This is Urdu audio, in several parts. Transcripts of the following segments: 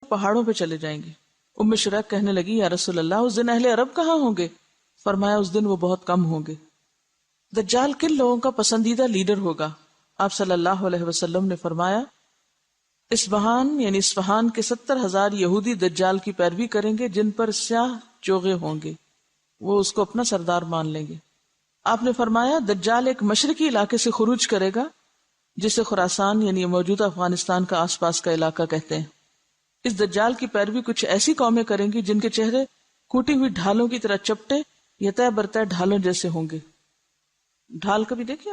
پہاڑوں پہ چلے جائیں گے۔ ام شریک کہنے لگی یا رسول اللہ اس دن اہل عرب کہاں ہوں گے؟ فرمایا اس دن وہ بہت کم ہوں گے۔ دجال کن لوگوں کا پسندیدہ لیڈر ہوگا؟ آپ صلی اللہ علیہ وسلم نے فرمایا اصفہان یعنی اصفہان کے 70,000 یہودی دجال کی پیروی کریں گے جن پر سیاہ چوغے ہوں گے، وہ اس کو اپنا سردار مان لیں گے۔ آپ نے فرمایا دجال ایک مشرقی علاقے سے خروج کرے گا جسے خراسان یعنی موجودہ افغانستان کا آس پاس کا علاقہ کہتے ہیں۔ اس دجال کی پیروی کچھ ایسی قومیں کریں گی جن کے چہرے کوٹی ہوئی ڈھالوں کی طرح چپٹے یا طے برطے ڈھالوں جیسے ہوں گے۔ ڈھال کبھی دیکھیے،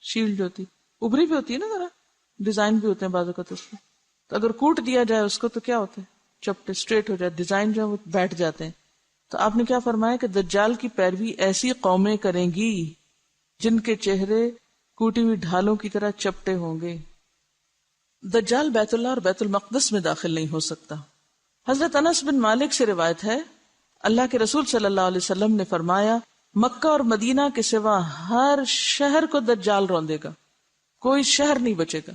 شیلڈ جو ہوتی ابری بھی ہوتی ہے نا، ذرا ڈیزائن بھی ہوتے ہیں بعض اوقات اس میں، تو اگر کوٹ دیا جائے اس کو تو کیا ہوتا ہے، چپٹے اسٹریٹ ہو جائے، ڈیزائن جو ہے وہ بیٹھ جاتے ہیں۔ تو آپ نے کیا فرمایا کہ دجال کی پیروی ایسی قومیں کریں گی جن کے چہرے کوٹی ہوئی ڈھالوں کی طرح چپٹے ہوں گے۔ دجال بیت اللہ اور بیت المقدس میں داخل نہیں ہو سکتا۔ حضرت انس بن مالک سے روایت ہے اللہ کے رسول صلی اللہ علیہ وسلم نے فرمایا مکہ اور مدینہ کے سوا ہر شہر کو دجال روندے گا، کوئی شہر نہیں بچے گا۔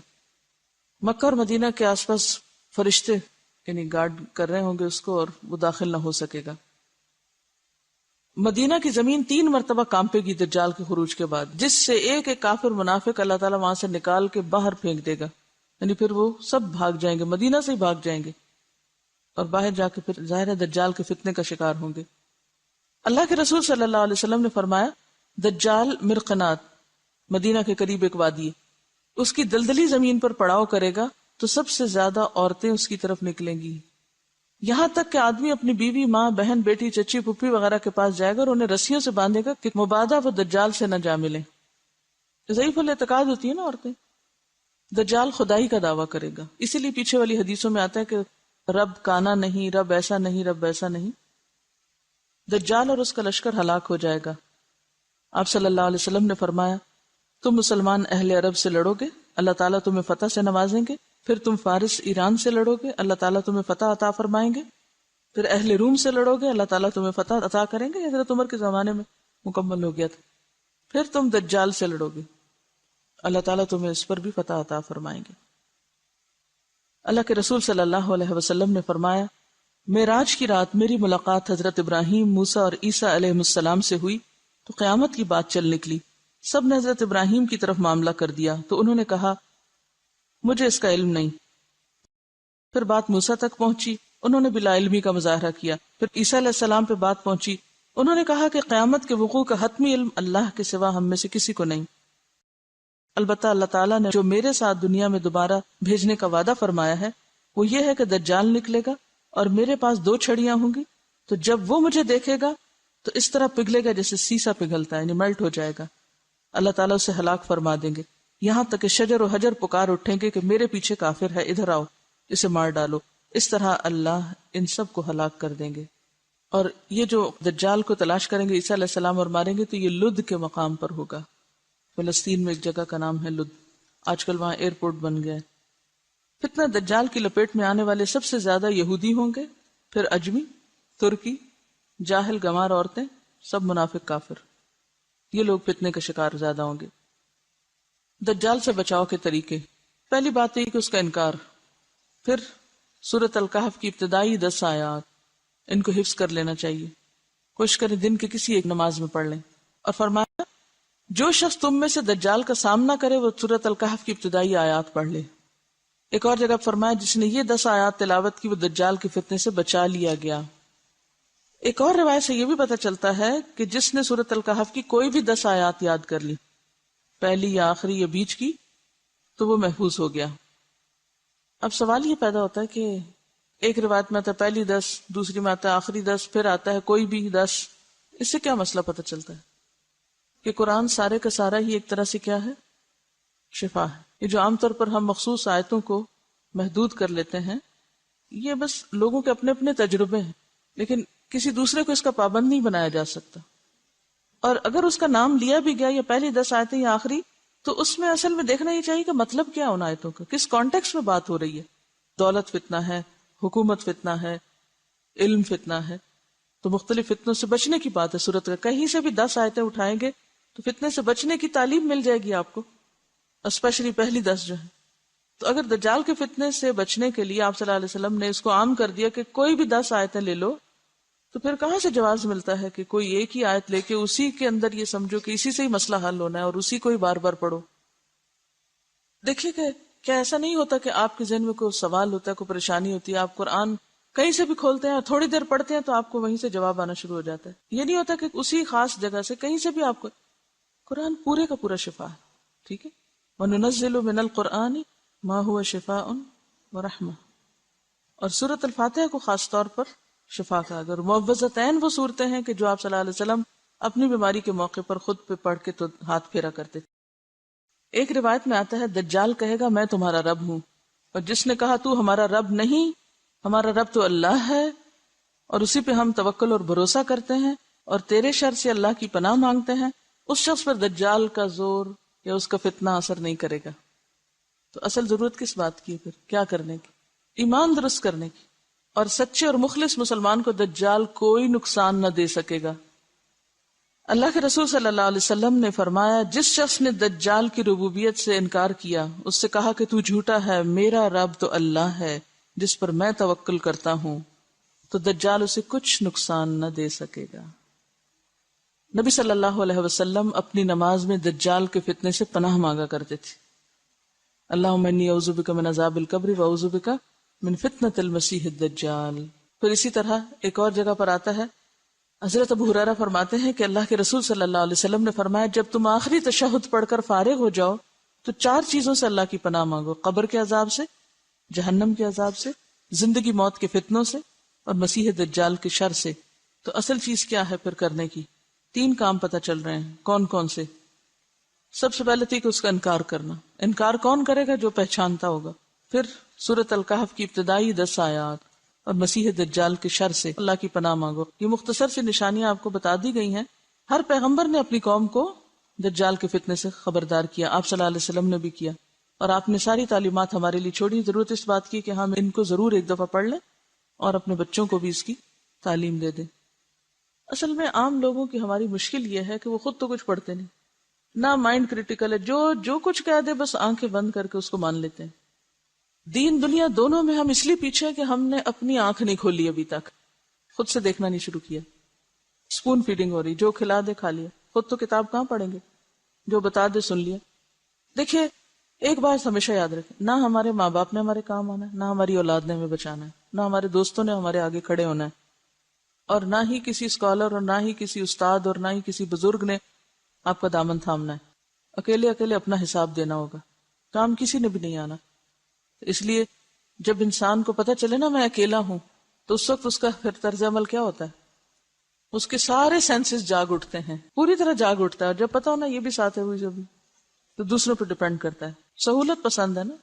مکہ اور مدینہ کے آس پاس فرشتے یعنی گارڈ کر رہے ہوں گے اس کو، اور وہ داخل نہ ہو سکے گا۔ مدینہ کی زمین 3 مرتبہ کانپے گی دجال کے خروج کے بعد، جس سے ایک ایک کافر منافق اللہ تعالیٰ وہاں سے نکال کے باہر پھینک دے گا، یعنی پھر وہ سب بھاگ جائیں گے، مدینہ سے ہی بھاگ جائیں گے، اور باہر جا کے پھر ظاہر ہے دجال کے فتنے کا شکار ہوں گے۔ اللہ کے رسول صلی اللہ علیہ وسلم نے فرمایا دجال مرقنات مدینہ کے قریب ایک وادی ہے، اس کی دلدلی زمین پر پڑاؤ کرے گا تو سب سے زیادہ عورتیں اس کی طرف نکلیں گی، یہاں تک کہ آدمی اپنی بیوی، ماں، بہن، بیٹی، چچی، پھپھی وغیرہ کے پاس جائے گا اور انہیں رسیوں سے باندھے گا کہ مبادہ وہ دجال سے نہ جا ملے۔ ضعیف الاعتقاد ہوتی ہے نا عورتیں۔ دجال خدائی کا دعویٰ کرے گا، اسی لیے پیچھے والی حدیثوں میں آتا ہے کہ رب کانا نہیں، رب ایسا نہیں، رب ایسا نہیں۔ دجال اور اس کا لشکر ہلاک ہو جائے گا۔ آپ صلی اللہ علیہ وسلم نے فرمایا تم مسلمان اہل عرب سے لڑو گے، اللہ تعالیٰ تمہیں فتح سے نوازیں گے، پھر تم فارس ایران سے لڑو گے، اللہ تعالیٰ تمہیں فتح عطا فرمائیں گے، پھر اہل روم سے لڑو گے، اللہ تعالیٰ تمہیں فتح عطا کریں گے، حضرت عمر کے زمانے میں مکمل ہو گیا تھا، پھر تم دجال سے لڑو گے، اللہ تعالیٰ تمہیں اس پر بھی فتح عطا فرمائیں گے۔ اللہ کے رسول صلی اللہ علیہ وسلم نے فرمایا معراج کی رات میری ملاقات حضرت ابراہیم، موسیٰ اور عیسیٰ علیہ السلام سے ہوئی تو قیامت کی بات چل نکلی۔ سب نے حضرت ابراہیم کی طرف معاملہ کر دیا تو انہوں نے کہا مجھے اس کا علم نہیں۔ پھر بات موسیٰ تک پہنچی، انہوں نے بلا علمی کا مظاہرہ کیا۔ پھر عیسیٰ علیہ السلام پہ بات پہنچی، انہوں نے کہا کہ قیامت کے وقوع کا حتمی علم اللہ کے سوا ہم میں سے کسی کو نہیں، البتہ اللہ تعالیٰ نے جو میرے ساتھ دنیا میں دوبارہ بھیجنے کا وعدہ فرمایا ہے وہ یہ ہے کہ دجال نکلے گا اور میرے پاس 2 چھڑیاں ہوں گی، تو جب وہ مجھے دیکھے گا تو اس طرح پگھلے گا جیسے سیسا پگھلتا ہے، یعنی میلٹ ہو جائے گا، اللہ تعالیٰ اسے ہلاک فرما دیں گے، یہاں تک کہ شجر و حجر پکار اٹھیں گے کہ میرے پیچھے کافر ہے، ادھر آؤ، اسے مار ڈالو۔ اس طرح اللہ ان سب کو ہلاک کر دیں گے۔ اور یہ جو دجال کو تلاش کریں گے عیسیٰ علیہ السلام اور ماریں گے تو یہ لد کے مقام پر ہوگا، فلسطین میں ایک جگہ کا نام ہے لد، آج کل وہاں ایئرپورٹ بن گیا ہے۔ فتنہ دجال کی لپیٹ میں آنے والے سب سے زیادہ یہودی ہوں گے، پھر اجمی، ترکی، جاہل گمار عورتیں، سب منافق کافر، یہ لوگ فتنے کا شکار زیادہ ہوں گے۔ دجال سے بچاؤ کے طریقے، پہلی بات یہ کہ اس کا انکار، پھر سورۃ الکہف کی ابتدائی 10 آیات، ان کو حفظ کر لینا چاہیے، کوشش کریں دن کے کسی ایک نماز میں پڑھ لیں۔ اور فرمایا جو شخص تم میں سے دجال کا سامنا کرے وہ سورۃ الکہف کی ابتدائی آیات پڑھ لے۔ ایک اور جگہ فرمایا جس نے یہ 10 آیات تلاوت کی وہ دجال کے فتنے سے بچا لیا گیا۔ ایک اور روایت سے یہ بھی پتہ چلتا ہے کہ جس نے سورۃ الکہف کی کوئی بھی 10 آیات یاد کر لی، پہلی یا آخری یا بیچ کی، تو وہ محفوظ ہو گیا۔ اب سوال یہ پیدا ہوتا ہے کہ ایک روایت میں آتا ہے پہلی 10، دوسری میں آتا ہے آخری 10، پھر آتا ہے کوئی بھی 10، اس سے کیا مسئلہ پتہ چلتا ہے؟ کہ قرآن سارے کا سارا ہی ایک طرح سے کیا ہے؟ شفا ہے۔ یہ جو عام طور پر ہم مخصوص آیتوں کو محدود کر لیتے ہیں، یہ بس لوگوں کے اپنے اپنے تجربے ہیں، لیکن کسی دوسرے کو اس کا پابند نہیں بنایا جا سکتا۔ اور اگر اس کا نام لیا بھی گیا یا پہلی 10 آیتیں یا آخری، تو اس میں اصل میں دیکھنا یہ چاہیے کہ مطلب کیا ان آیتوں کا، کس کانٹیکس میں بات ہو رہی ہے۔ دولت فتنہ ہے، حکومت فتنہ ہے، علم فتنہ ہے، تو مختلف فتنوں سے بچنے کی بات ہے سورت کا۔ کہیں سے بھی 10 آیتیں اٹھائیں گے تو فتنے سے بچنے کی تعلیم مل جائے گی آپ کو، اسپیشلی پہلی 10 جو ہے۔ تو اگر دجال کے فتنے سے بچنے کے لیے آپ صلی اللہ علیہ وسلم نے اس کو عام کر دیا کہ کوئی بھی 10 آیتیں لے لو، تو پھر کہاں سے جواز ملتا ہے کہ کوئی ایک ہی آیت لے کے اسی کے اندر یہ سمجھو کہ اسی سے ہی مسئلہ حل ہونا ہے اور اسی کو ہی بار بار پڑھو؟ دیکھیے کہ کیا ایسا نہیں ہوتا کہ آپ کے ذہن میں کوئی سوال ہوتا ہے، کوئی پریشانی ہوتی ہے، آپ قرآن کہیں سے بھی کھولتے ہیں، تھوڑی دیر پڑھتے ہیں تو آپ کو وہیں سے جواب آنا شروع ہو جاتا ہے. یہ نہیں ہوتا کہ اسی خاص جگہ سے کہیں سے بھی آپ کو قرآن پورے کا پورا شفا ہے. ٹھیک ہے، وَنُنَزِّلُ مِنَ الْقُرْآنِ مَا هُوَ شِفَاءٌ وَرَحْمَةٌ، اور سورۃ الفاتحہ کو خاص طور پر شفا کہا گیا. اور معوذتین وہ صورتیں ہیں کہ جو آپ صلی اللہ علیہ وسلم اپنی بیماری کے موقع پر خود پہ پڑھ کے تو ہاتھ پھیرا کرتے تھے. ایک روایت میں آتا ہے دجال کہے گا میں تمہارا رب ہوں، اور جس نے کہا تو ہمارا رب نہیں، ہمارا رب تو اللہ ہے اور اسی پہ ہم توکل اور بھروسہ کرتے ہیں اور تیرے شر سے اللہ کی پناہ مانگتے ہیں، اس شخص پر دجال کا زور یا اس کا فتنہ اثر نہیں کرے گا. تو اصل ضرورت کس بات کی ہے پھر؟ کیا کرنے کی؟ ایمان درست کرنے کی. اور سچے اور مخلص مسلمان کو دجال کوئی نقصان نہ دے سکے گا. اللہ کے رسول صلی اللہ علیہ وسلم نے فرمایا جس شخص نے دجال کی ربوبیت سے انکار کیا، اس سے کہا کہ تو جھوٹا ہے، میرا رب تو اللہ ہے جس پر میں توکل کرتا ہوں، تو دجال اسے کچھ نقصان نہ دے سکے گا. نبی صلی اللہ علیہ وسلم اپنی نماز میں دجال کے فتنے سے پناہ مانگا کرتے تھے. اللہم انی اعوذ بک من عذاب القبر واعوذ بک من فتنۃ المسیح الدجال. پھر اسی طرح ایک اور جگہ پر آتا ہے، حضرت ابو ہریرہ فرماتے ہیں کہ اللہ کے رسول صلی اللہ علیہ وسلم نے فرمایا جب تم آخری تشہد پڑھ کر فارغ ہو جاؤ تو 4 چیزوں سے اللہ کی پناہ مانگو: قبر کے عذاب سے، جہنم کے عذاب سے، زندگی موت کے فتنوں سے، اور مسیح دجال کے شر سے. تو اصل چیز کیا ہے پھر کرنے کی؟ 3 کام پتہ چل رہے ہیں. کون کون سے؟ سب سے پہلے تھی کہ اس کا انکار کرنا. انکار کون کرے گا؟ جو پہچانتا ہوگا. پھر سورۃ الکہف کی ابتدائی 10 آیات اور مسیح دجال کے شر سے اللہ کی پناہ مانگو. یہ مختصر سی نشانیاں آپ کو بتا دی گئی ہیں. ہر پیغمبر نے اپنی قوم کو دجال کے فتنے سے خبردار کیا، آپ صلی اللہ علیہ وسلم نے بھی کیا، اور آپ نے ساری تعلیمات ہمارے لیے چھوڑی. ضرورت اس بات کی کہ ہم ان کو ضرور ایک دفعہ پڑھ لیں اور اپنے بچوں کو بھی اس کی تعلیم دے دیں. اصل میں عام لوگوں کی ہماری مشکل یہ ہے کہ وہ خود تو کچھ پڑھتے نہیں، نہ مائنڈ کریٹیکل ہے، جو کچھ کہہ دے بس آنکھیں بند کر کے اس کو مان لیتے ہیں. دین دنیا دونوں میں ہم اس لیے پیچھے ہیں کہ ہم نے اپنی آنکھ نہیں کھولی ابھی تک، خود سے دیکھنا نہیں شروع کیا. اسپون فیڈنگ ہو رہی، جو کھلا دے کھا لیا. خود تو کتاب کہاں پڑھیں گے؟ جو بتا دے سن لیا. دیکھیے ایک بات ہمیشہ یاد رکھیں، نہ ہمارے ماں باپ نے ہمارے کام آنا ہے، نہ ہماری اولاد نے ہمیں بچانا ہے، نہ ہمارے دوستوں نے ہمارے آگے کھڑے ہونا ہے، اور نہ ہی کسی اسکالر اور نہ ہی کسی استاد اور نہ ہی کسی بزرگ نے آپ کا دامن تھامنا ہے. اکیلے اپنا حساب دینا ہوگا. کام کسی نے بھی نہیں آنا. اس لیے جب انسان کو پتہ چلے نا میں اکیلا ہوں، تو اس وقت اس کا پھر طرز عمل کیا ہوتا ہے؟ اس کے سارے سینسز جاگ اٹھتے ہیں، پوری طرح جاگ اٹھتا ہے. اور جب پتا ہونا یہ بھی ساتھ ہے ہوئی جو بھی، تو دوسروں پہ ڈیپینڈ کرتا ہے. سہولت پسند ہے نا.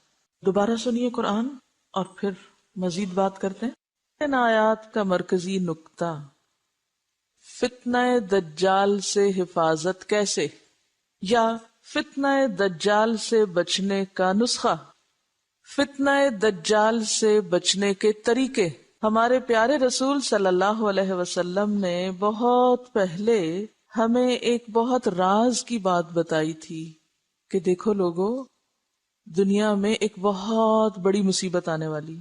دوبارہ سنیے قرآن اور پھر مزید بات کرتے ہیں. ان آیات کا مرکزی نقطہ، فتنہ دجال سے حفاظت کیسے، یا فتنہ دجال سے بچنے کا نسخہ، فتنہ دجال سے بچنے کے طریقے. ہمارے پیارے رسول صلی اللہ علیہ وسلم نے بہت پہلے ہمیں ایک بہت راز کی بات بتائی تھی کہ دیکھو لوگو، دنیا میں ایک بہت بڑی مصیبت آنے والی.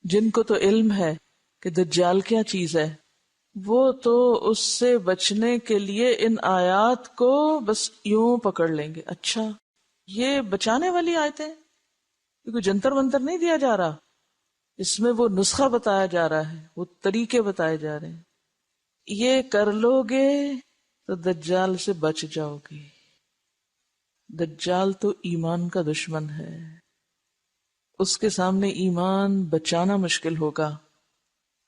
جن کو تو علم ہے کہ دجال کیا چیز ہے، وہ تو اس سے بچنے کے لیے ان آیات کو بس یوں پکڑ لیں گے. اچھا یہ بچانے والی آیتیں، کیونکہ جنتر منتر نہیں دیا جا رہا، اس میں وہ نسخہ بتایا جا رہا ہے، وہ طریقے بتائے جا رہے ہیں. یہ کر لو گے تو دجال سے بچ جاؤ گے. دجال تو ایمان کا دشمن ہے، اس کے سامنے ایمان بچانا مشکل ہوگا.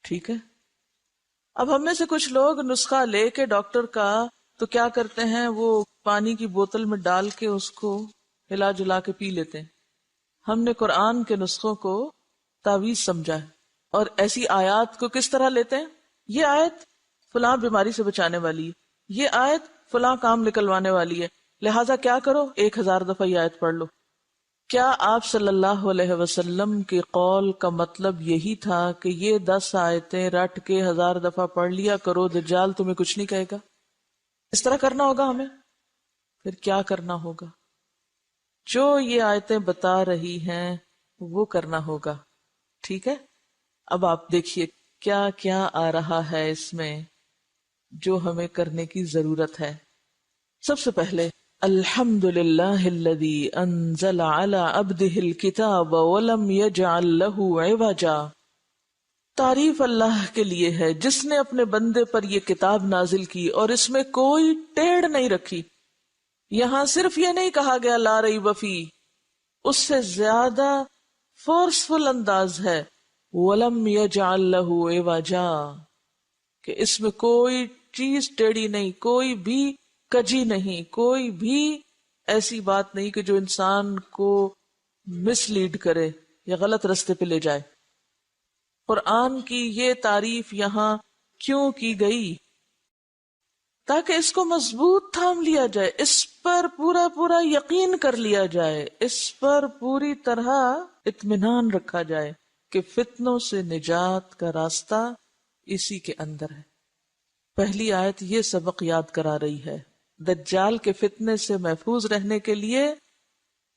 ٹھیک ہے. اب ہم میں سے کچھ لوگ نسخہ لے کے ڈاکٹر کا تو کیا کرتے ہیں، وہ پانی کی بوتل میں ڈال کے اس کو ہلا جلا کے پی لیتے ہیں. ہم نے قرآن کے نسخوں کو تعویذ سمجھا ہے. اور ایسی آیات کو کس طرح لیتے ہیں؟ یہ آیت فلاں بیماری سے بچانے والی ہے، یہ آیت فلاں کام نکلوانے والی ہے، لہٰذا کیا کرو، 1000 دفعہ یہ آیت پڑھ لو. کیا آپ صلی اللہ علیہ وسلم کے قول کا مطلب یہی تھا کہ یہ 10 آیتیں رٹ کے 1000 دفعہ پڑھ لیا کرو، دجال تمہیں کچھ نہیں کہے گا؟ اس طرح کرنا ہوگا ہمیں؟ پھر کیا کرنا ہوگا؟ جو یہ آیتیں بتا رہی ہیں وہ کرنا ہوگا. ٹھیک ہے. اب آپ دیکھیے کیا کیا آ رہا ہے اس میں جو ہمیں کرنے کی ضرورت ہے. سب سے پہلے الحمد للہ الذی انزل علی عبدہ الکتاب ولم یجعل لہ عوجا. تعریف اللہ کے لیے ہے جس نے اپنے بندے پر یہ کتاب نازل کی اور اس میں کوئی ٹیڑھ نہیں رکھی. یہاں صرف یہ نہیں کہا گیا لا ریب فیہ، اس سے زیادہ فورسفل انداز ہے وَلَمْ يَجْعَلْ لَهُ عِوَجًا، کہ اس میں کوئی چیز ٹیڑھی نہیں، کوئی بھی کجی نہیں، کوئی بھی ایسی بات نہیں کہ جو انسان کو مس لیڈ کرے یا غلط رستے پہ لے جائے. قرآن کی یہ تعریف یہاں کیوں کی گئی؟ تاکہ اس کو مضبوط تھام لیا جائے، اس پر پورا پورا یقین کر لیا جائے، اس پر پوری طرح اطمینان رکھا جائے کہ فتنوں سے نجات کا راستہ اسی کے اندر ہے. پہلی آیت یہ سبق یاد کرا رہی ہے. دجال کے فتنے سے محفوظ رہنے کے لیے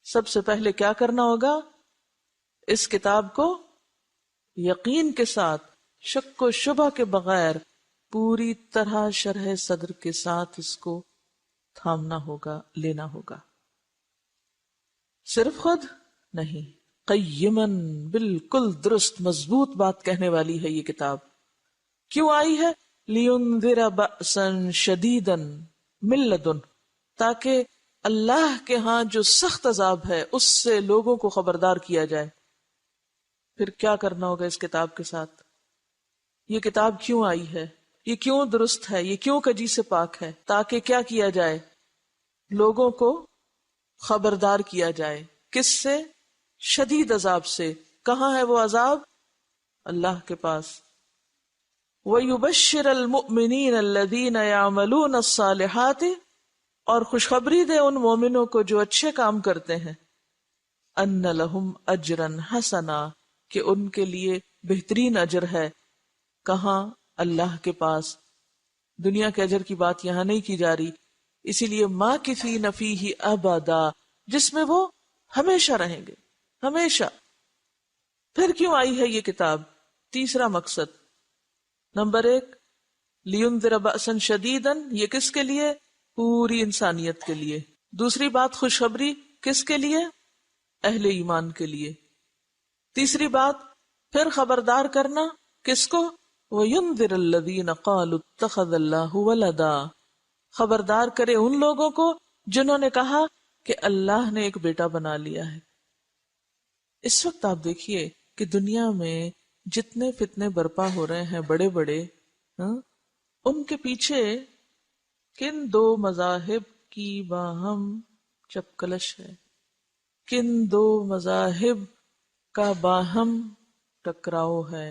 سب سے پہلے کیا کرنا ہوگا؟ اس کتاب کو یقین کے ساتھ، شک و شبہ کے بغیر، پوری طرح شرح صدر کے ساتھ اس کو تھامنا ہوگا، لینا ہوگا. صرف خود نہیں، قیمن، بالکل درست مضبوط بات کہنے والی ہے یہ کتاب. کیوں آئی ہے؟ لِيُنذِرَ بَأْسًا شَدِيدًا مِن لَدُنْ، تاکہ اللہ کے ہاں جو سخت عذاب ہے اس سے لوگوں کو خبردار کیا جائے. پھر کیا کرنا ہوگا اس کتاب کے ساتھ؟ یہ کتاب کیوں آئی ہے؟ یہ کیوں درست ہے؟ یہ کیوں کجی سے پاک ہے؟ تاکہ کیا کیا جائے؟ لوگوں کو خبردار کیا جائے. کس سے؟ شدید عذاب سے. کہاں ہے وہ عذاب؟ اللہ کے پاس. وَيُبَشِّرَ الْمُؤْمِنِينَ الَّذِينَ يَعْمَلُونَ الصَّالِحَاتِ، اور خوشخبری دے ان مومنوں کو جو اچھے کام کرتے ہیں، أَنَّ لَهُمْ أَجْرًا حَسَنًا، کہ ان کے لیے بہترین اجر ہے. کہاں؟ اللہ کے پاس. دنیا کے اجر کی بات یہاں نہیں کی جا رہی، اسی لیے مَاكِثِينَ فِيهِ أَبَدًا، جس میں وہ ہمیشہ رہیں گے، ہمیشہ. پھر کیوں آئی ہے یہ کتاب؟ تیسرا مقصد. نمبر 1، لِيُنذِرَ بَأْسًا شَدِيدًا، یہ کس کے لیے؟ پوری انسانیت کے لیے. دوسری بات خوشخبری کس کے لیے؟ اہل ایمان کے لیے. تیسری بات پھر خبردار کرنا کس کو؟ وَيُنذِرَ الَّذِينَ قَالُوا اتَّخَذَ اللَّهُ وَلَدًا، خبردار کرے ان لوگوں کو جنہوں نے کہا کہ اللہ نے ایک بیٹا بنا لیا ہے. اس وقت آپ دیکھیے کہ دنیا میں جتنے فتنے برپا ہو رہے ہیں بڑے بڑے، ان کے پیچھے کن دو مذاہب کی باہم چپکلش ہے، کن دو مذاہب کا باہم ٹکراؤ ہے.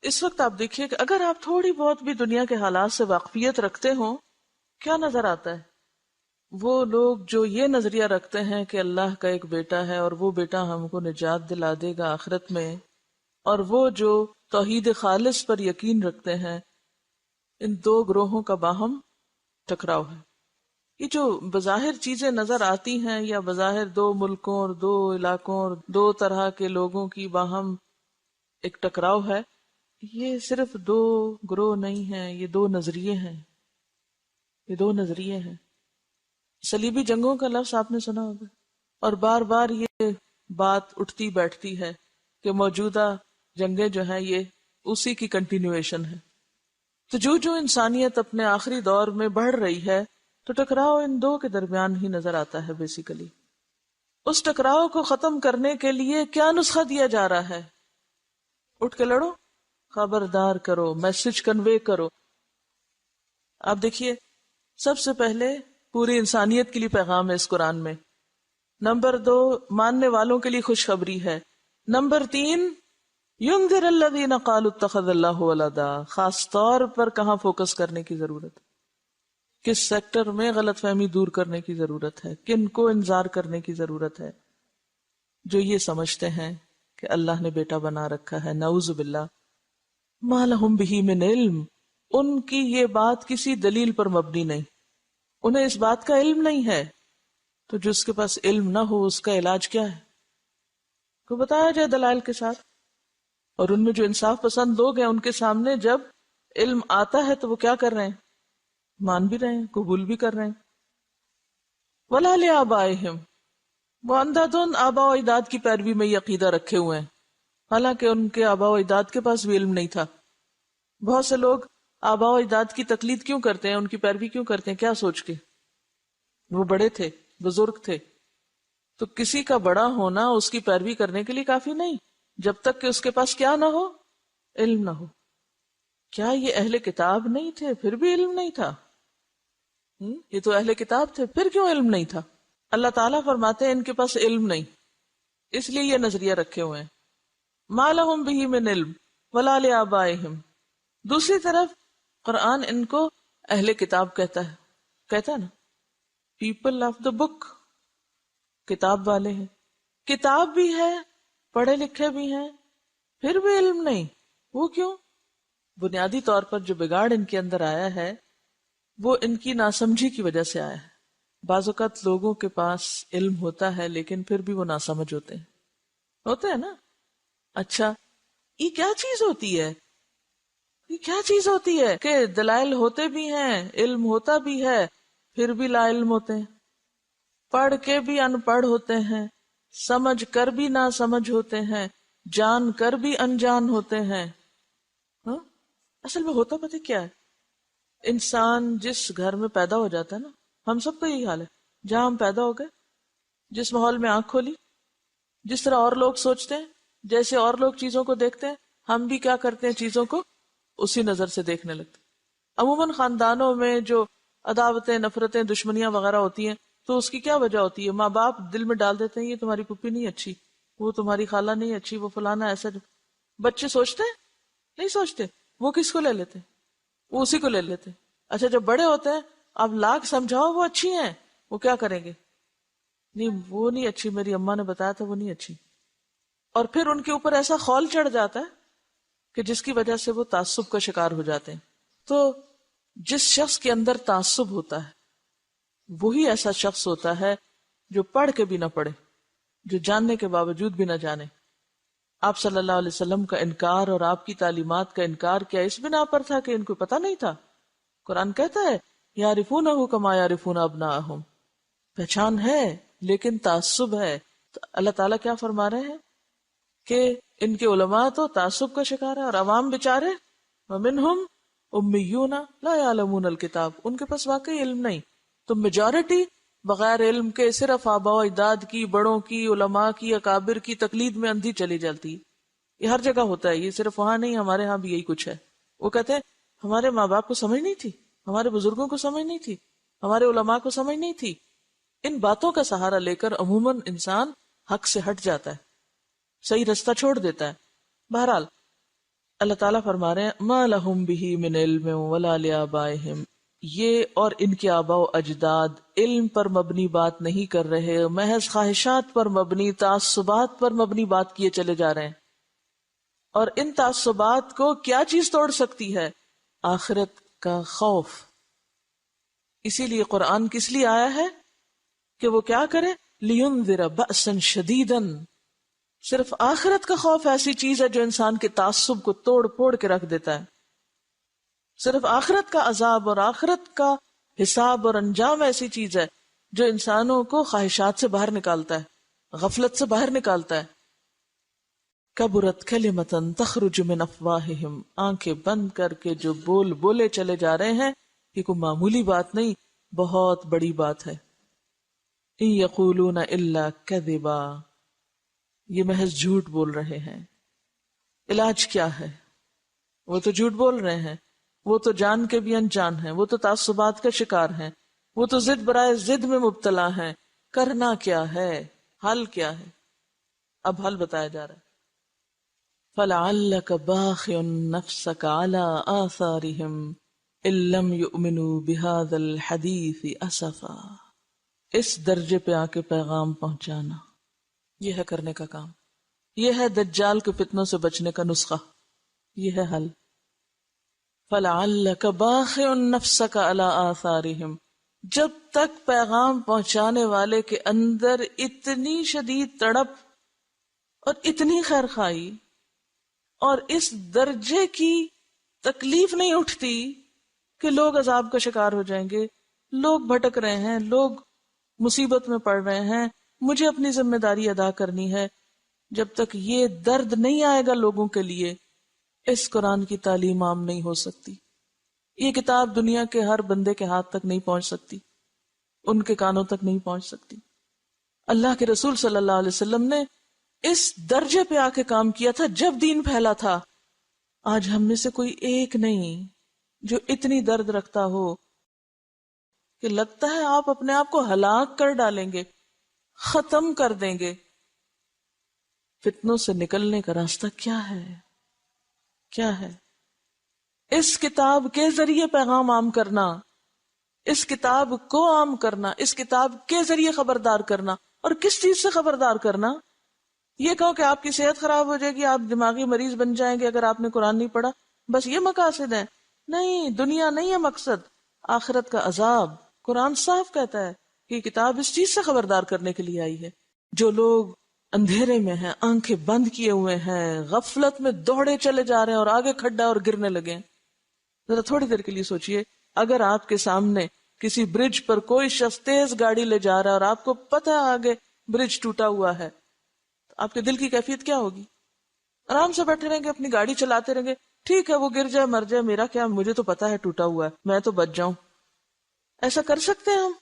اس وقت آپ دیکھیے کہ اگر آپ تھوڑی بہت بھی دنیا کے حالات سے واقفیت رکھتے ہوں، کیا نظر آتا ہے؟ وہ لوگ جو یہ نظریہ رکھتے ہیں کہ اللہ کا ایک بیٹا ہے اور وہ بیٹا ہم کو نجات دلا دے گا آخرت میں، اور وہ جو توحید خالص پر یقین رکھتے ہیں، ان دو گروہوں کا باہم ٹکراؤ ہے. یہ جو بظاہر چیزیں نظر آتی ہیں، یا بظاہر دو ملکوں اور دو علاقوں اور دو طرح کے لوگوں کی باہم ایک ٹکراؤ ہے، یہ صرف دو گروہ نہیں ہیں، یہ دو نظریے ہیں. یہ دو نظریے ہیں. صلیبی جنگوں کا لفظ آپ نے سنا ہوگا، اور بار بار یہ بات اٹھتی بیٹھتی ہے کہ موجودہ جنگیں جو ہیں یہ اسی کی کنٹینویشن ہے. تو جو انسانیت اپنے آخری دور میں بڑھ رہی ہے تو ٹکراؤ ان دو کے درمیان ہی نظر آتا ہے بیسیکلی. اس ٹکراؤ کو ختم کرنے کے لیے کیا نسخہ دیا جا رہا ہے؟ اٹھ کے لڑو، خبردار کرو، میسج کنوے کرو. آپ دیکھیے سب سے پہلے پوری انسانیت کے لیے پیغام ہے اس قرآن میں. نمبر 2، ماننے والوں کے لیے خوشخبری ہے. نمبر 3، ينذر الذين قالوا اتخذ الله ولدا. خاص طور پر کہاں فوکس کرنے کی ضرورت ہے؟ کس سیکٹر میں غلط فہمی دور کرنے کی ضرورت ہے؟ کن کو انذار کرنے کی ضرورت ہے؟ جو یہ سمجھتے ہیں کہ اللہ نے بیٹا بنا رکھا ہے، نعوذ باللہ. ما لهم به من علم، ان کی یہ بات کسی دلیل پر مبنی نہیں، انہیں اس بات کا علم نہیں ہے. تو جس کے پاس علم نہ ہو اس کا علاج کیا ہے؟ کو بتایا جائے دلائل کے ساتھ. اور ان میں جو انصاف پسند لوگ ہیں ان کے سامنے جب علم آتا ہے تو وہ کیا کر رہے ہیں؟ مان بھی رہے ہیں، قبول بھی کر رہے ہیں. وَلَا لِآبَائِهِمْ، وہ اندھا دھند آبا و اجداد کی پیروی میں یہ عقیدہ رکھے ہوئے ہیں، حالانکہ ان کے آبا و اجداد کے پاس بھی علم نہیں تھا. بہت سے لوگ آبا و اجداد کی تقلید کیوں کرتے ہیں، ان کی پیروی کیوں کرتے ہیں؟ کیا سوچ کے؟ وہ بڑے تھے، بزرگ تھے. تو کسی کا بڑا ہونا اس کی پیروی کرنے کے لیے کافی نہیں، جب تک کہ اس کے پاس کیا نہ ہو، علم نہ ہو. کیا یہ اہل کتاب نہیں تھے پھر بھی علم نہیں تھا؟ یہ تو اہل کتاب تھے، پھر کیوں علم نہیں تھا؟ اللہ تعالیٰ فرماتے ہیں ان کے پاس علم نہیں، اس لیے یہ نظریہ رکھے ہوئے ہیں. مَا لَهُم بِهِ مِنْ عِلْمٍ وَلَا لِآبَائِهِمْ. دوسری طرف قرآن ان کو اہل کتاب کہتا ہے نا، پیپل آف دا بک، کتاب والے ہیں، کتاب بھی ہے، پڑھے لکھے بھی ہیں، پھر بھی علم نہیں. وہ کیوں؟ بنیادی طور پر جو بگاڑ ان کے اندر آیا ہے وہ ان کی ناسمجھی کی وجہ سے آیا ہے. بعض اوقات لوگوں کے پاس علم ہوتا ہے لیکن پھر بھی وہ ناسمجھ ہوتے ہیں نا. اچھا یہ کیا چیز ہوتی ہے؟ یہ کیا چیز ہوتی ہے کہ دلائل ہوتے بھی ہیں، علم ہوتا بھی ہے، پھر بھی لا علم ہوتے ہیں، پڑھ کے بھی ان پڑھ ہوتے ہیں، سمجھ کر بھی نہ سمجھ ہوتے ہیں، جان کر بھی انجان ہوتے ہیں. ہاں؟ اصل میں ہوتا پتہ کیا ہے؟ انسان جس گھر میں پیدا ہو جاتا ہے نا، ہم سب کا یہی حال ہے، جہاں ہم پیدا ہو گئے، جس ماحول میں آنکھ کھولی، جس طرح اور لوگ سوچتے ہیں، جیسے اور لوگ چیزوں کو دیکھتے ہیں، ہم بھی کیا کرتے ہیں؟ چیزوں کو اسی نظر سے دیکھنے لگتے. عموماً خاندانوں میں جو عداوتیں، نفرتیں، دشمنیاں وغیرہ ہوتی ہیں تو اس کی کیا وجہ ہوتی ہے؟ ماں باپ دل میں ڈال دیتے ہیں یہ تمہاری پھوپھی نہیں اچھی، وہ تمہاری خالہ نہیں اچھی، وہ فلانا ایسا. بچے سوچتے ہیں؟ نہیں سوچتے. وہ کس کو لے لیتے؟ وہ اسی کو لے لیتے. اچھا جب بڑے ہوتے ہیں اب لاکھ سمجھاؤ وہ اچھی ہیں، وہ کیا کریں گے؟ نہیں وہ نہیں اچھی، میری اماں نے بتایا تھا وہ نہیں اچھی. اور پھر ان کے اوپر ایسا خول چڑھ جاتا ہے کہ جس کی وجہ سے وہ تعصب کا شکار ہو جاتے ہیں. تو جس شخص کے اندر تعصب ہوتا ہے وہی ایسا شخص ہوتا ہے جو پڑھ کے بھی نہ پڑھے، جو جاننے کے باوجود بھی نہ جانے. آپ صلی اللہ علیہ وسلم کا انکار اور آپ کی تعلیمات کا انکار کیا اس بنا پر تھا کہ ان کو پتہ نہیں تھا؟ قرآن کہتا ہے یعرفونہ کما یعرفون ابناءہم، پہچان ہے لیکن تعصب ہے. تو اللہ تعالیٰ کیا فرما رہے ہیں کہ ان کے علماء تو تعصب کا شکار ہے، اور عوام بیچارے ومنہم امیون لا یعلمون الکتاب، ان کے پاس واقعی علم نہیں. تو میجورٹی بغیر علم کے صرف آباء و اجداد کی، بڑوں کی، علماء کی، اکابر کی تقلید میں اندھی چلی جاتی. یہ ہر جگہ ہوتا ہے، یہ صرف وہاں نہیں، ہمارے ہاں بھی یہی کچھ ہے. وہ کہتے ہیں ہمارے ماں باپ کو سمجھ نہیں تھی، ہمارے بزرگوں کو سمجھ نہیں تھی، ہمارے علماء کو سمجھ نہیں تھی. ان باتوں کا سہارا لے کر عموماً انسان حق سے ہٹ جاتا ہے، صحیح رستہ چھوڑ دیتا ہے. بہرحال اللہ تعالیٰ فرما رہے ہیں مَا لَهُم بِهِ مِنْ عِلْمٍ وَلَا لِآبَائِهِمْ، یہ اور ان کے آباء و اجداد علم پر مبنی بات نہیں کر رہے، محض خواہشات پر مبنی، تعصبات پر مبنی بات کیے چلے جا رہے ہیں. اور ان تعصبات کو کیا چیز توڑ سکتی ہے؟ آخرت کا خوف. اسی لیے قرآن کس لیے آیا ہے کہ وہ کیا کرے؟ لِيُنذِرَ بَأْسًا شَدِيدًا. صرف آخرت کا خوف ایسی چیز ہے جو انسان کے تعصب کو توڑ پھوڑ کے رکھ دیتا ہے. صرف آخرت کا عذاب اور آخرت کا حساب اور انجام ایسی چیز ہے جو انسانوں کو خواہشات سے باہر نکالتا ہے، غفلت سے باہر نکالتا ہے. کبرت کلمۃ تخرج من افواہہم، آنکھیں بند کر کے جو بولے چلے جا رہے ہیں یہ کوئی معمولی بات نہیں، بہت بڑی بات ہے. ان یقولون الا کذبا، یہ محض جھوٹ بول رہے ہیں. علاج کیا ہے؟ وہ تو جھوٹ بول رہے ہیں، وہ تو جان کے بھی انجان ہیں، وہ تو تعصبات کا شکار ہیں، وہ تو ضد برائے ضد میں مبتلا ہیں. کرنا کیا ہے؟ حل کیا ہے؟ اب حل بتایا جا رہا ہے. فَلَعَلَّكَ بَاخِعٌ نَفْسَكَ عَلَىٰ آثَارِهِمْ إِن لَّمْ يُؤْمِنُوا بِهَٰذَا الْحَدِيثِ أَسَفًا. اس درجے پہ آ کے پیغام پہنچانا، یہ ہے کرنے کا کام، یہ ہے دجال کے فتنوں سے بچنے کا نسخہ، یہ ہے حل. فَلَعَلَّكَ بَاخِعٌ نَفْسَكَ عَلَىٰ آثَارِهِمْ، جب تک پیغام پہنچانے والے کے اندر اتنی شدید تڑپ اور اتنی خیر خواہی اور اس درجے کی تکلیف نہیں اٹھتی کہ لوگ عذاب کا شکار ہو جائیں گے، لوگ بھٹک رہے ہیں، لوگ مصیبت میں پڑ رہے ہیں، مجھے اپنی ذمہ داری ادا کرنی ہے. جب تک یہ درد نہیں آئے گا لوگوں کے لیے، اس قرآن کی تعلیم عام نہیں ہو سکتی. یہ کتاب دنیا کے ہر بندے کے ہاتھ تک نہیں پہنچ سکتی، ان کے کانوں تک نہیں پہنچ سکتی. اللہ کے رسول صلی اللہ علیہ وسلم نے اس درجے پہ آ کے کام کیا تھا جب دین پھیلا تھا. آج ہم میں سے کوئی ایک نہیں جو اتنی درد رکھتا ہو کہ لگتا ہے آپ اپنے آپ کو ہلاک کر ڈالیں گے، ختم کر دیں گے. فتنوں سے نکلنے کا راستہ کیا ہے؟ کیا ہے؟ اس کتاب کے ذریعے پیغام عام کرنا، اس کتاب کو عام کرنا، اس کتاب کے ذریعے خبردار کرنا. اور کس چیز سے خبردار کرنا؟ یہ کہو کہ آپ کی صحت خراب ہو جائے گی، آپ دماغی مریض بن جائیں گے اگر آپ نے قرآن نہیں پڑھا، بس یہ مقاصد ہیں؟ نہیں، دنیا نہیں ہے مقصد، آخرت کا عذاب. قرآن صاف کہتا ہے کہ یہ کتاب اس چیز سے خبردار کرنے کے لیے آئی ہے. جو لوگ اندھیرے میں ہیں، آنکھیں بند کیے ہوئے ہیں، غفلت میں دوڑے چلے جا رہے ہیں اور آگے کھڈا اور گرنے لگے ہیں. ذرا تھوڑی دیر کے لیے سوچئے، اگر آپ کے سامنے کسی برج پر کوئی شخص تیز گاڑی لے جا رہا ہے اور آپ کو پتہ ہے آگے برج ٹوٹا ہوا ہے، تو آپ کے دل کی کیفیت کیا ہوگی؟ آرام سے بیٹھے رہیں گے، اپنی گاڑی چلاتے رہیں گے، ٹھیک ہے وہ گر جائے مر جائے، میرا کیا، مجھے تو پتا ہے ٹوٹا ہوا ہے، میں تو بچ جاؤں. ایسا کر سکتے ہیں ہم؟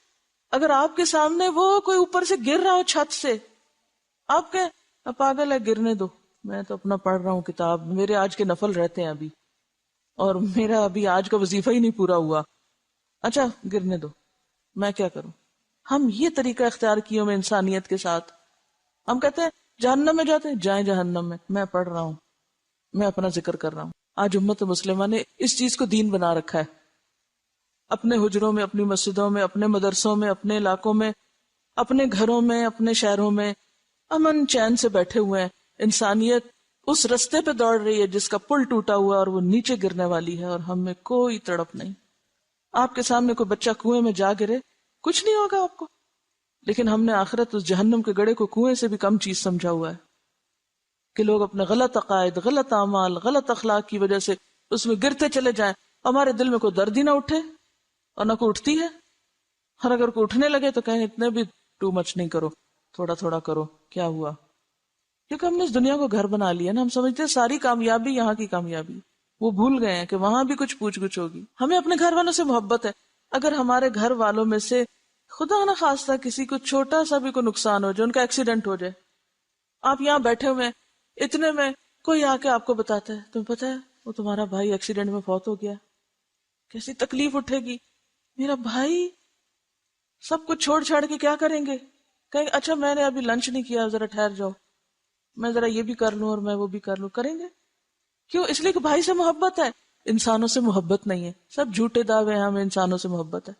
اگر آپ کے سامنے وہ کوئی اوپر سے گر رہا ہو چھت سے، آپ کہیں پاگل ہے گرنے دو، میں تو اپنا پڑھ رہا ہوں کتاب، میرے آج کے نفل رہتے ہیں ابھی، اور میرا ابھی آج کا وظیفہ ہی نہیں پورا ہوا، اچھا گرنے دو، میں کیا کروں؟ ہم یہ طریقہ اختیار کیے ہوئے انسانیت کے ساتھ. ہم کہتے ہیں جہنم میں جاتے ہیں، جائیں جہنم میں پڑھ رہا ہوں، میں اپنا ذکر کر رہا ہوں. آج امت مسلمہ نے اس چیز کو دین بنا رکھا ہے. اپنے حجروں میں، اپنی مسجدوں میں، اپنے مدرسوں میں، اپنے علاقوں میں، اپنے گھروں میں، اپنے شہروں میں امن چین سے بیٹھے ہوئے ہیں. انسانیت اس رستے پہ دوڑ رہی ہے جس کا پل ٹوٹا ہوا اور وہ نیچے گرنے والی ہے، اور ہم میں کوئی تڑپ نہیں. آپ کے سامنے کوئی بچہ کنویں میں جا گرے، کچھ نہیں ہوگا آپ کو، لیکن ہم نے آخرت اس جہنم کے گڑھے کو کنویں سے بھی کم چیز سمجھا ہوا ہے کہ لوگ اپنے غلط عقائد، غلط اعمال، غلط اخلاق کی وجہ سے اس میں گرتے چلے جائیں. ہمارے دل میں کوئی درد ہی نہ اٹھے، اور نہ کوئی اٹھتی ہے. اور اگر کوئی اٹھنے لگے تو کہیں اتنے بھی ٹو مچ نہیں کرو، تھوڑا تھوڑا کرو، کیا ہوا؟ کیونکہ ہم نے اس دنیا کو گھر بنا لیا نا. ہم سمجھتے ہیں ساری کامیابی یہاں کی کامیابی. وہ بھول گئے ہیں کہ وہاں بھی کچھ پوچھ گچھ ہوگی. ہمیں اپنے گھر والوں سے محبت ہے. اگر ہمارے گھر والوں میں سے خدا نہ خواستہ کسی کو چھوٹا سا بھی کوئی نقصان ہو جائے، ان کا ایکسیڈنٹ ہو جائے، آپ یہاں بیٹھے ہوئے ہیں، اتنے میں کوئی آ کے آپ کو بتاتا ہے تمہیں پتا ہے وہ تمہارا بھائی ایکسیڈنٹ میں فوت ہو گیا، کیسی تکلیف اٹھے گی. میرا بھائی، سب کچھ چھوڑ چھاڑ کے کیا کریں گے؟ کہیں اچھا میں نے ابھی لنچ نہیں کیا، ذرا ٹھہر جاؤ، میں ذرا یہ بھی کر لوں اور میں وہ بھی کر لوں. کریں گے؟ کیوں؟ اس لیے کہ بھائی سے محبت ہے. انسانوں سے محبت نہیں ہے. سب جھوٹے دعوے ہیں ہمیں انسانوں سے محبت ہے.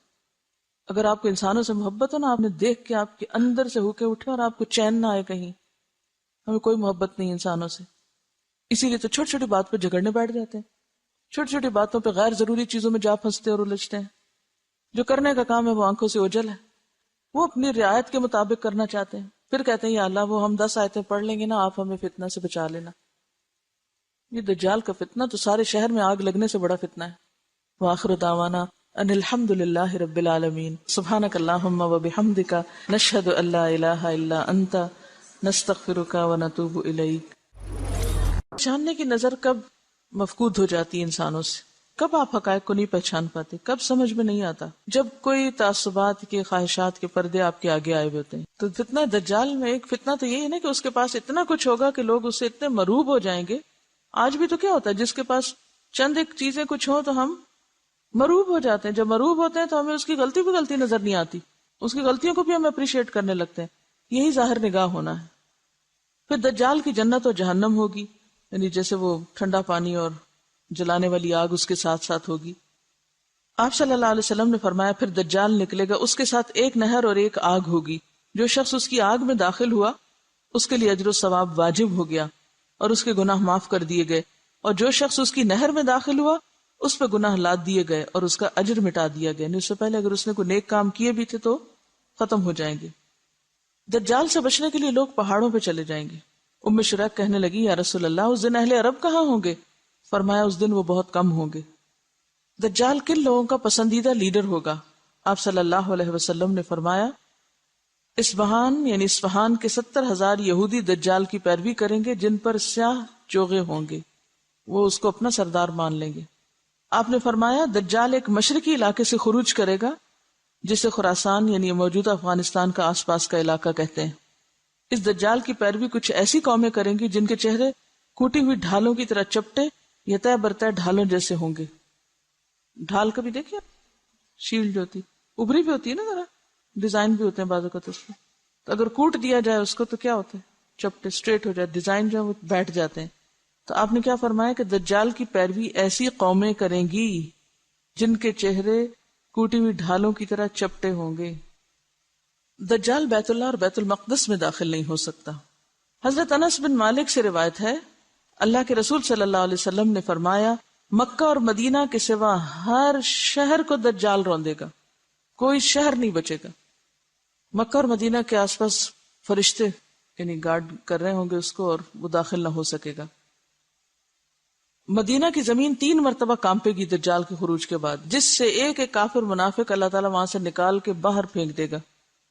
اگر آپ کو انسانوں سے محبت ہو نا، آپ نے دیکھ کے آپ کے اندر سے ہوکے اٹھے اور آپ کو چین نہ آئے کہیں. ہمیں کوئی محبت نہیں انسانوں سے. اسی لیے تو چھوٹی چھوٹی بات پہ جھگڑنے بیٹھ جاتے ہیں، چھوٹی چھوٹی باتوں پہ غیر ضروری چیزوں میں جا پھنستے اور الجھتے ہیں. جو کرنے کا کام ہے وہ آنکھوں سے اوجھل ہے. وہ اپنی رعایت کے مطابق کرنا چاہتے ہیں، پھر کہتے ہیں یا اللہ وہ ہم 10 آیتیں پڑھ لیں گے نا، آپ ہمیں فتنہ سے بچا لینا. یہ دجال کا فتنہ تو سارے شہر میں آگ لگنے سے بڑا فتنہ ہے. وآخر دعوانا ان الحمد للہ رب العالمین. سبحانک اللہم وبحمدک، نشہد ان لا الہ الا انت، نستغفرک ونتوب الیک. پہچاننے کی نظر کب مفقود ہو جاتی ہے انسانوں سے؟ کب آپ حقائق کو نہیں پہچان پاتے؟ کب سمجھ میں نہیں آتا؟ جب کوئی تعصبات کے، خواہشات کے پردے آپ کے آگے آئے ہوئے ہوتے ہیں. تو فتنہ دجال میں ایک فتنہ تو یہی ہے نا کہ اس کے پاس اتنا کچھ ہوگا کہ لوگ اس سے اتنے مروب ہو جائیں گے. آج بھی تو کیا ہوتا ہے، جس کے پاس چند ایک چیزیں کچھ ہوں تو ہم مروب ہو جاتے ہیں. جب مروب ہوتے ہیں تو ہمیں اس کی غلطی بھی غلطی نظر نہیں آتی، اس کی غلطیوں کو بھی ہم اپریشیٹ کرنے لگتے ہیں. یہی ظاہر نگاہ ہونا ہے. پھر دجال کی جنت اور جہنم ہوگی، یعنی جیسے وہ ٹھنڈا پانی اور جلانے والی آگ اس کے ساتھ ساتھ ہوگی. آپ صلی اللہ علیہ وسلم نے فرمایا پھر دجال نکلے گا، اس کے ساتھ ایک نہر اور ایک آگ ہوگی. جو شخص اس کی آگ میں داخل ہوا اس کے لیے اجر و ثواب واجب ہو گیا اور اس کے گناہ معاف کر دیے گئے، اور جو شخص اس کی نہر میں داخل ہوا اس پہ گناہ لاد دیے گئے اور اس کا اجر مٹا دیا گیا. اس سے پہلے اگر اس نے کوئی نیک کام کیے بھی تھے تو ختم ہو جائیں گے. دجال سے بچنے کے لیے لوگ پہاڑوں پہ چلے جائیں گے. ام شریک کہنے لگی یا رسول اللہ اس دن اہل عرب کہاں ہوں گے؟ فرمایا اس دن وہ بہت کم ہوں گے۔ دجال کن لوگوں کا پسندیدہ لیڈر ہوگا؟ آپ صلی اللہ علیہ وسلم نے فرمایا اصفہان یعنی اصفہان کے 70,000 یہودی دجال کی پیروی کریں گے جن پر سیاہ چوغے ہوں گے، وہ اس کو اپنا سردار مان لیں گے۔ آپ نے فرمایا دجال ایک مشرقی علاقے سے خروج کرے گا جسے خراسان یعنی موجودہ افغانستان کا آس پاس کا علاقہ کہتے ہیں۔ اس دجال کی پیروی کچھ ایسی قومیں کریں گی جن کے چہرے کوٹی ہوئی ڈھالوں کی طرح چپٹے یا طے برطے ڈھالوں جیسے ہوں گے۔ ڈھال کبھی دیکھیے، شیلڈ جو ہوتی ابری بھی ہوتی ہے نا، ذرا ڈیزائن بھی ہوتے ہیں بعض اوقات اس میں، تو اگر کوٹ دیا جائے اس کو تو کیا ہوتا ہے، چپٹے اسٹریٹ ہو جائے، ڈیزائن جو ہے وہ بیٹھ جاتے ہیں۔ تو آپ نے کیا فرمایا کہ دجال کی پیروی ایسی قومیں کریں گی جن کے چہرے کوٹی ہوئی ڈھالوں کی طرح چپٹے ہوں گے۔ دجال بیت اللہ اور بیت المقدس میں داخل نہیں ہو سکتا۔ حضرت انس بن مالک سے روایت ہے اللہ کے رسول صلی اللہ علیہ وسلم نے فرمایا مکہ اور مدینہ کے سوا ہر شہر کو دجال روندے گا، کوئی شہر نہیں بچے گا۔ مکہ اور مدینہ کے آس پاس فرشتے یعنی گارڈ کر رہے ہوں گے اس کو، اور وہ داخل نہ ہو سکے گا۔ مدینہ کی زمین 3 مرتبہ کانپے گی دجال کے خروج کے بعد، جس سے ایک ایک کافر منافق اللہ تعالیٰ وہاں سے نکال کے باہر پھینک دے گا،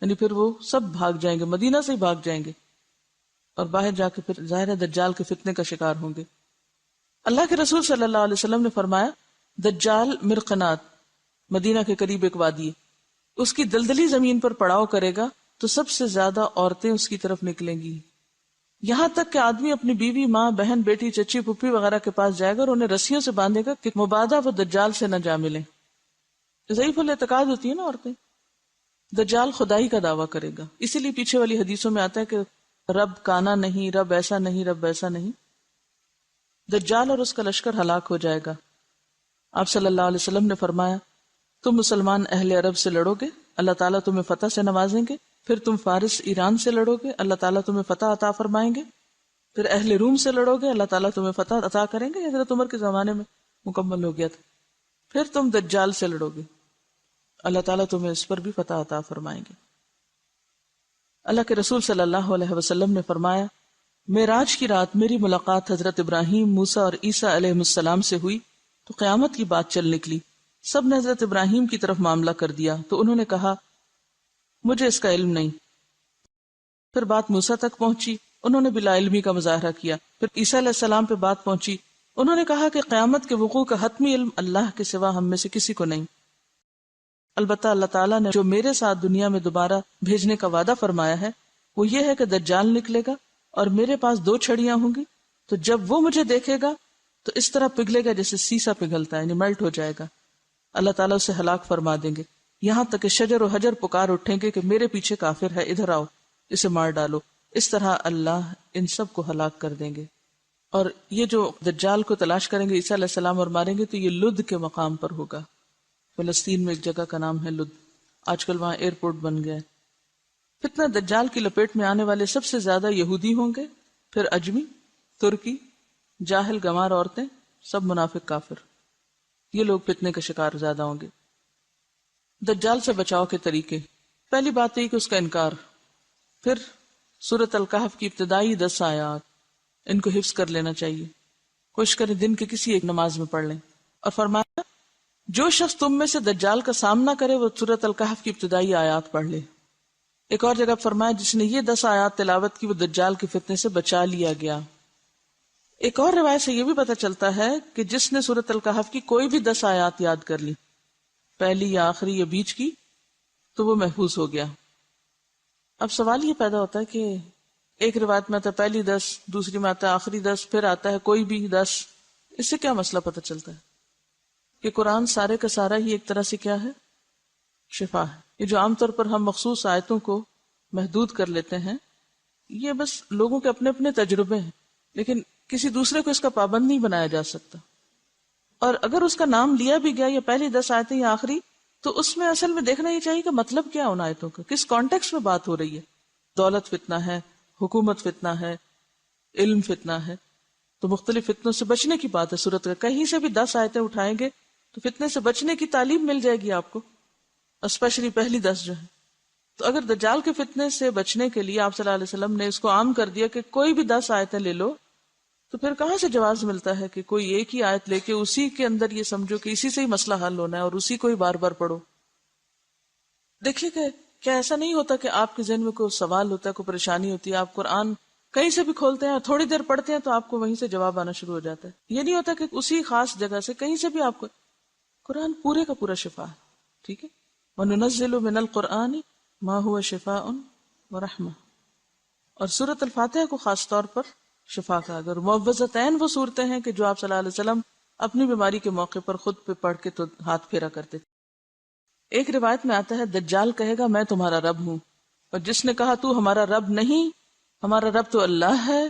یعنی پھر وہ سب بھاگ جائیں گے، مدینہ سے ہی بھاگ جائیں گے، اور باہر جا کے پھر ظاہر ہے دجال کے فتنے کا شکار ہوں گے۔ اللہ کے رسول صلی اللہ علیہ وسلم نے فرمایا دجال مرقنات مدینہ کے قریب ایک وادی ہے، اس کی دلدلی زمین پر پڑاؤ کرے گا تو سب سے زیادہ عورتیں اس کی طرف نکلیں گی، یہاں تک کہ آدمی اپنی بیوی، ماں، بہن، بیٹی، چچی، پھپھی وغیرہ کے پاس جائے گا اور انہیں رسیوں سے باندھے گا کہ مبادہ وہ دجال سے نہ جا ملیں۔ ضعیف الاعتقاد ہوتی ہے نا عورتیں، دجال خدائی کا دعویٰ کرے گا، اسی لیے پیچھے والی حدیثوں میں آتا ہے کہ رب کانا نہیں، رب ایسا نہیں، رب ایسا نہیں۔ دجال اور اس کا لشکر ہلاک ہو جائے گا۔ آپ صلی اللہ علیہ وسلم نے فرمایا تم مسلمان اہل عرب سے لڑو گے، اللہ تعالیٰ تمہیں فتح سے نوازیں گے، پھر تم فارس ایران سے لڑو گے، اللہ تعالیٰ تمہیں فتح عطا فرمائیں گے، پھر اہل روم سے لڑو گے، اللہ تعالیٰ تمہیں فتح عطا کریں گے۔ حضرت عمر کے زمانے میں مکمل ہو گیا تھا۔ پھر تم دجال سے لڑو گے، اللہ تعالیٰ تمہیں اس پر بھی فتح عطا فرمائیں گے۔ اللہ کے رسول صلی اللہ علیہ وسلم نے فرمایا معراج کی رات میری ملاقات حضرت ابراہیم، موسیٰ اور عیسیٰ علیہ السلام سے ہوئی تو قیامت کی بات چل نکلی۔ سب نے حضرت ابراہیم کی طرف معاملہ کر دیا تو انہوں نے کہا مجھے اس کا علم نہیں۔ پھر بات موسیٰ تک پہنچی، انہوں نے بلا علمی کا مظاہرہ کیا۔ پھر عیسیٰ علیہ السلام پہ بات پہنچی، انہوں نے کہا کہ قیامت کے وقوع کا حتمی علم اللہ کے سوا ہم میں سے کسی کو نہیں، البتہ اللہ تعالیٰ نے جو میرے ساتھ دنیا میں دوبارہ بھیجنے کا وعدہ فرمایا ہے وہ یہ ہے کہ دجال نکلے گا اور میرے پاس 2 چھڑیاں ہوں گی، تو جب وہ مجھے دیکھے گا تو اس طرح پگھلے گا جیسے سیسا پگھلتا ہے، یعنی میلٹ ہو جائے گا۔ اللہ تعالیٰ اسے ہلاک فرما دیں گے، یہاں تک کہ شجر و حجر پکار اٹھیں گے کہ میرے پیچھے کافر ہے، ادھر آؤ، اسے مار ڈالو۔ اس طرح اللہ ان سب کو ہلاک کر دیں گے۔ اور یہ جو دجال کو تلاش کریں گے عیسیٰ علیہ السلام اور ماریں گے تو یہ لد کے مقام پر ہوگا۔ فلسطین میں ایک جگہ کا نام ہے لد، آج کل وہاں ایئرپورٹ بن گیا ہے۔ فتنہ دجال کی لپیٹ میں آنے والے سب سے زیادہ یہودی ہوں گے، پھر اجمی، ترکی، جاہل گمار عورتیں، سب منافق کافر، یہ لوگ فتنے کا شکار زیادہ ہوں گے۔ دجال سے بچاؤ کے طریقے، پہلی بات یہ کہ اس کا انکار، پھر سورۃ الکہف کی ابتدائی 10 آیات، ان کو حفظ کر لینا چاہیے، کوشش کریں دن کے کسی ایک نماز میں پڑھ لیں۔ اور فرمایا جو شخص تم میں سے دجال کا سامنا کرے وہ سورۃ الکہف کی ابتدائی آیات پڑھ لے۔ ایک اور جگہ فرمایا جس نے یہ 10 آیات تلاوت کی وہ دجال کے فتنے سے بچا لیا گیا۔ ایک اور روایت سے یہ بھی پتہ چلتا ہے کہ جس نے سورۃ الکہف کی کوئی بھی 10 آیات یاد کر لی، پہلی یا آخری یا بیچ کی، تو وہ محفوظ ہو گیا۔ اب سوال یہ پیدا ہوتا ہے کہ ایک روایت میں آتا ہے پہلی 10، دوسری میں آتا ہے آخری 10، پھر آتا ہے کوئی بھی 10، اس سے کیا مسئلہ پتہ چلتا ہے؟ کہ قرآن سارے کا سارا ہی ایک طرح سے کیا ہے؟ شفا ہے۔ یہ جو عام طور پر ہم مخصوص آیتوں کو محدود کر لیتے ہیں، یہ بس لوگوں کے اپنے اپنے تجربے ہیں، لیکن کسی دوسرے کو اس کا پابند نہیں بنایا جا سکتا۔ اور اگر اس کا نام لیا بھی گیا یا پہلی 10 آیتیں یا آخری، تو اس میں اصل میں دیکھنا یہ چاہیے کہ مطلب کیا ان آیتوں کا، کس کانٹیکس میں بات ہو رہی ہے۔ دولت فتنہ ہے، حکومت فتنہ ہے، علم فتنہ ہے، تو مختلف فتنوں سے بچنے کی بات ہے سورت کا۔ کہیں سے بھی 10 آیتیں اٹھائیں گے تو فتنے سے بچنے کی تعلیم مل جائے گی آپ کو، اسپیشلی پہلی 10 جو ہے۔ تو اگر دجال کے فتنے سے بچنے کے لیے آپ صلی اللہ علیہ وسلم نے اس کو عام کر دیا کہ کوئی بھی 10 آیتیں لے لو، تو پھر کہاں سے جواز ملتا ہے کہ کوئی ایک ہی آیت لے کے اسی کے اندر یہ سمجھو کہ اسی سے ہی مسئلہ حل ہونا ہے اور اسی کو ہی بار بار پڑھو؟ دیکھیے کہ کیا ایسا نہیں ہوتا کہ آپ کے ذہن میں کوئی سوال ہوتا ہے، کوئی پریشانی ہوتی ہے، آپ قرآن کہیں سے بھی کھولتے ہیں، تھوڑی دیر پڑھتے ہیں تو آپ کو وہیں سے جواب آنا شروع ہو جاتا ہے؟ یہ نہیں ہوتا کہ اسی خاص جگہ سے کہیں سے بھی آپ کو قرآن پورے کا پورا شفا ہے، ٹھیک ہے؟ وَنُنَزِّلُ مِنَ الْقُرْآنِ مَا هُوَ شِفَاءٌ وَرَحْمَةٌ، اور سورۃ الفاتحہ کو خاص طور پر شفا کا، اگر معوذتین وہ صورتیں ہیں کہ جو آپ صلی اللہ علیہ وسلم اپنی بیماری کے موقع پر خود پہ پڑھ کے تو ہاتھ پھیرا کرتے تھے۔ ایک روایت میں آتا ہے دجال کہے گا میں تمہارا رب ہوں، اور جس نے کہا تو ہمارا رب نہیں، ہمارا رب تو اللہ ہے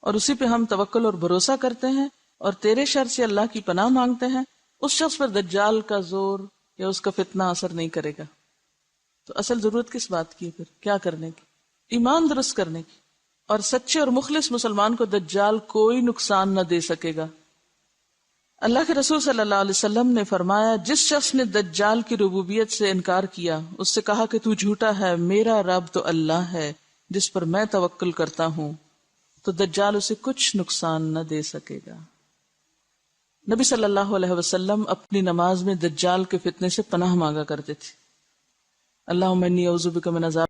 اور اسی پہ ہم توکل اور بھروسہ کرتے ہیں اور تیرے شر سے اللہ کی پناہ مانگتے ہیں، اس شخص پر دجال کا زور یا اس کا فتنہ اثر نہیں کرے گا۔ تو اصل ضرورت کس بات کی ہے پھر؟ کیا کرنے کی؟ ایمان درست کرنے کی، اور سچے اور مخلص مسلمان کو دجال کوئی نقصان نہ دے سکے گا۔ اللہ کے رسول صلی اللہ علیہ وسلم نے فرمایا جس شخص نے دجال کی ربوبیت سے انکار کیا، اس سے کہا کہ تو جھوٹا ہے، میرا رب تو اللہ ہے جس پر میں توکل کرتا ہوں، تو دجال اسے کچھ نقصان نہ دے سکے گا۔ نبی صلی اللہ علیہ وسلم اپنی نماز میں دجال کے فتنے سے پناہ مانگا کرتے تھے۔ اللہم انی اعوذ بک من عذاب